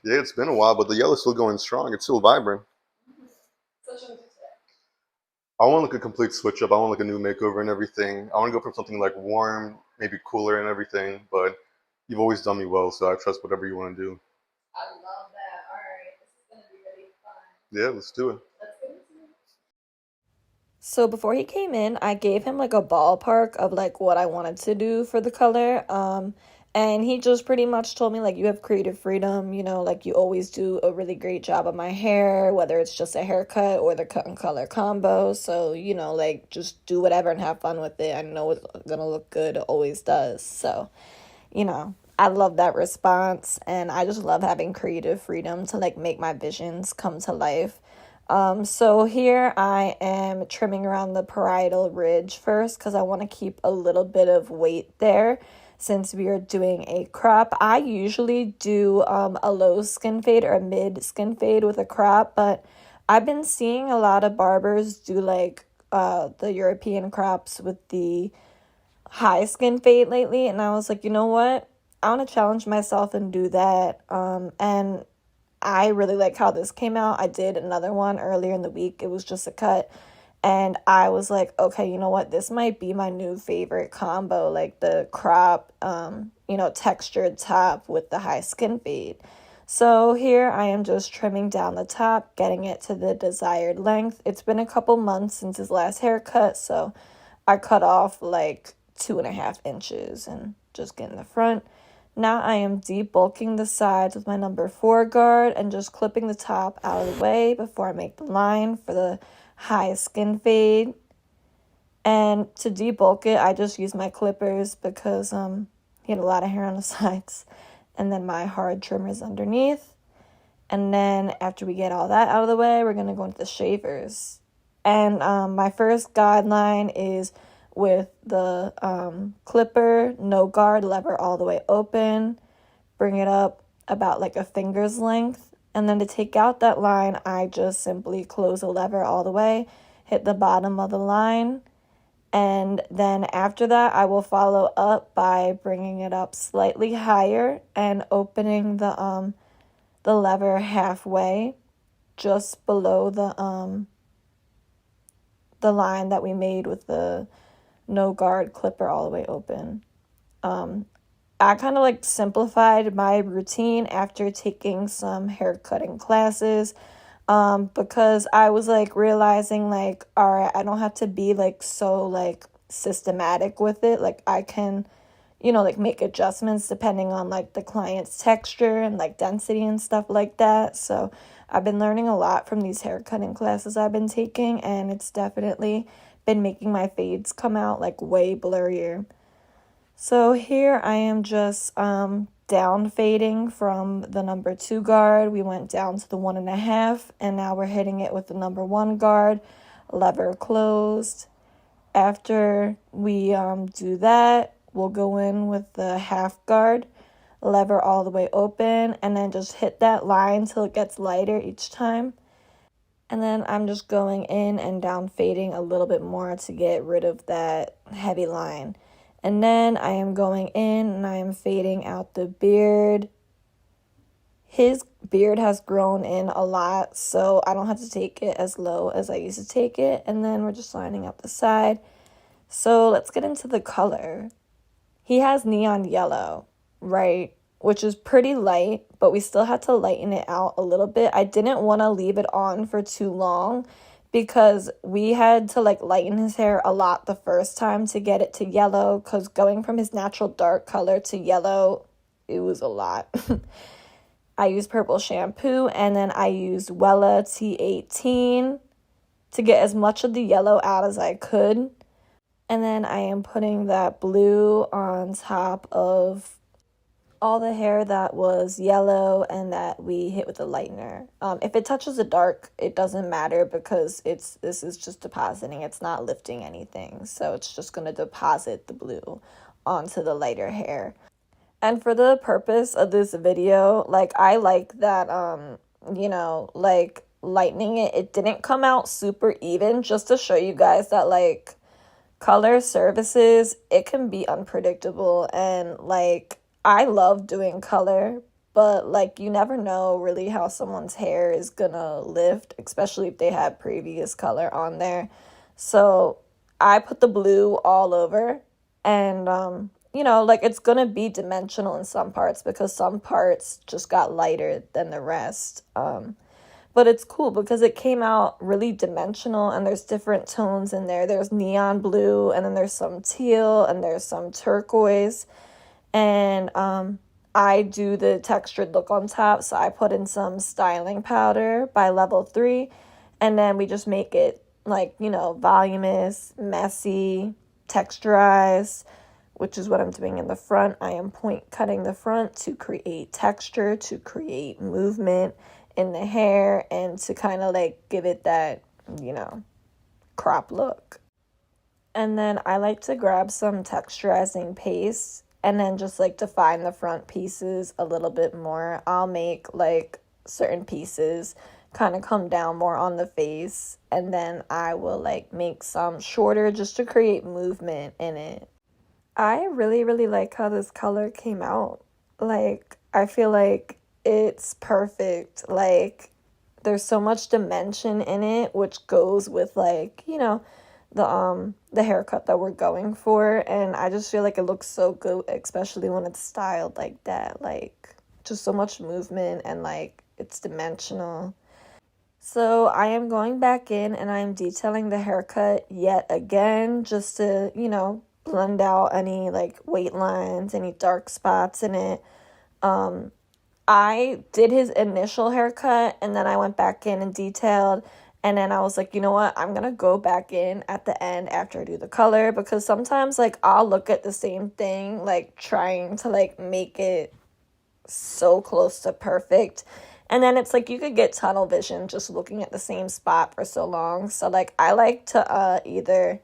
Yeah, it's been a while, but the yellow's still going strong. It's still vibrant. I want like a complete switch up. I want like a new makeover and everything. I want to go from something like warm, maybe cooler and everything. But you've always done me well, so I trust whatever you want to do. Yeah, let's do it. So before he came in, I gave him like a ballpark of like what I wanted to do for the color. And he just pretty much told me like you have creative freedom, like you always do a really great job of my hair, whether it's just a haircut or the cut and color combo. So, like just do whatever and have fun with it. I know it's gonna look good, it always does. So, I love that response, and I just love having creative freedom to like make my visions come to life. So here I am trimming around the parietal ridge first because I want to keep a little bit of weight there since we are doing a crop. I usually do a low skin fade or a mid skin fade with a crop, but I've been seeing a lot of barbers do like the European crops with the high skin fade lately, and I was like, you know what? I want to challenge myself and do that. And I really like how this came out. I did another one earlier in the week. It was just a cut. And I was like, okay, you know what? This might be my new favorite combo, like the crop, textured top with the high skin fade. So here I am just trimming down the top, getting it to the desired length. It's been a couple months since his last haircut, so I cut off like 2.5 inches and just getting the front. Now I am debulking the sides with my number 4 guard and just clipping the top out of the way before I make the line for the high skin fade. And to debulk it, I just use my clippers because he had a lot of hair on the sides. And then my hard trimmers underneath. And then after we get all that out of the way, we're going to go into the shavers. And my first guideline is with the clipper, no guard, lever all the way open. Bring it up about like a finger's length. And then to take out that line, I just simply close the lever all the way, hit the bottom of the line. And then after that, I will follow up by bringing it up slightly higher and opening the lever halfway, just below the line that we made with the no guard clipper all the way open. I kind of like simplified my routine after taking some hair cutting classes, because I was like realizing like, all right, I don't have to be like so like systematic with it. Like I can, like make adjustments depending on like the client's texture and like density and stuff like that. So I've been learning a lot from these hair cutting classes I've been taking, and it's definitely been making my fades come out like way blurrier. So here I am just down fading from the number 2 guard. We went down to the 1.5, and now we're hitting it with the number 1 guard, lever closed. After we do that, we'll go in with the half guard, lever all the way open, and then just hit that line till it gets lighter each time. And then I'm just going in and down fading a little bit more to get rid of that heavy line. And then I am going in and I am fading out the beard. His beard has grown in a lot, so I don't have to take it as low as I used to take it. And then we're just lining up the side. So let's get into the color. He has neon yellow, right? Which is pretty light, but we still had to lighten it out a little bit. I didn't want to leave it on for too long because we had to like lighten his hair a lot the first time to get it to yellow, because going from his natural dark color to yellow, it was a lot. I used purple shampoo, and then I used Wella T18 to get as much of the yellow out as I could. And then I am putting that blue on top of all the hair that was yellow and that we hit with a lightener. If it touches the dark, it doesn't matter because this is just depositing. It's not lifting anything. So it's just going to deposit the blue onto the lighter hair. And for the purpose of this video, like I like that, like lightening it. It didn't come out super even, just to show you guys that like color services, it can be unpredictable, and like I love doing color, but like you never know really how someone's hair is gonna lift, especially if they had previous color on there. So I put the blue all over, and like it's gonna be dimensional in some parts because some parts just got lighter than the rest. But it's cool because it came out really dimensional and there's different tones in there. There's neon blue, and then there's some teal, and there's some turquoise. And I do the textured look on top, so I put in some styling powder by level 3, and then we just make it like, voluminous, messy, texturized, which is what I'm doing in the front. I am point cutting the front to create texture, to create movement in the hair, and to kind of like give it that, crop look. And then I like to grab some texturizing paste and then just like define the front pieces a little bit more. I'll make like certain pieces kind of come down more on the face, and then I will like make some shorter just to create movement in it. I really, really like how this color came out. Like, I feel like it's perfect. Like, there's so much dimension in it, which goes with like, the haircut that we're going for, and I just feel like it looks so good, especially when it's styled like that. Like, just so much movement, and like it's dimensional. So I am going back in and I'm detailing the haircut yet again, just to, blend out any like weight lines, any dark spots in it. I did his initial haircut and then I went back in and detailed, and then I was like, you know what, I'm gonna go back in at the end after I do the color, because sometimes like I'll look at the same thing, like trying to like make it so close to perfect, and then it's like you could get tunnel vision just looking at the same spot for so long. So like I like to either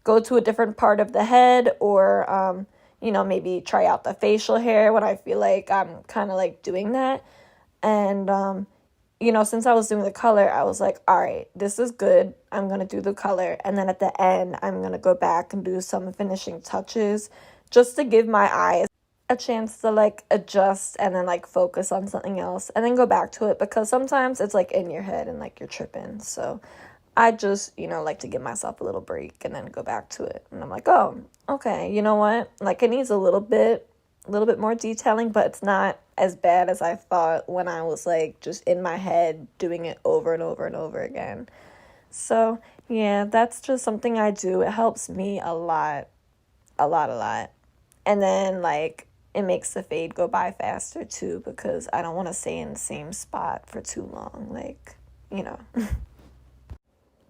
go to a different part of the head, or maybe try out the facial hair when I feel like I'm kind of like doing that. And since I was doing the color, I was like, all right, this is good, I'm gonna do the color, and then at the end I'm gonna go back and do some finishing touches just to give my eyes a chance to like adjust and then like focus on something else and then go back to it, because sometimes it's like in your head and like you're tripping. So I just, like to give myself a little break and then go back to it. And I'm like, oh, okay, you know what? Like it needs a little bit more detailing, but it's not as bad as I thought when I was like just in my head doing it over and over and over again. So yeah, that's just something I do. It helps me a lot, a lot, a lot. And then like it makes the fade go by faster too, because I don't want to stay in the same spot for too long. Like,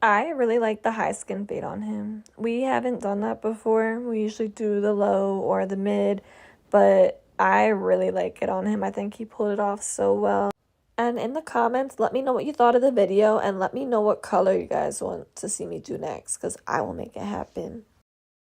I really like the high skin fade on him. We haven't done that before. We usually do the low or the mid, but I really like it on him. I think he pulled it off so well. And in the comments, let me know what you thought of the video, and let me know what color you guys want to see me do next, because I will make it happen.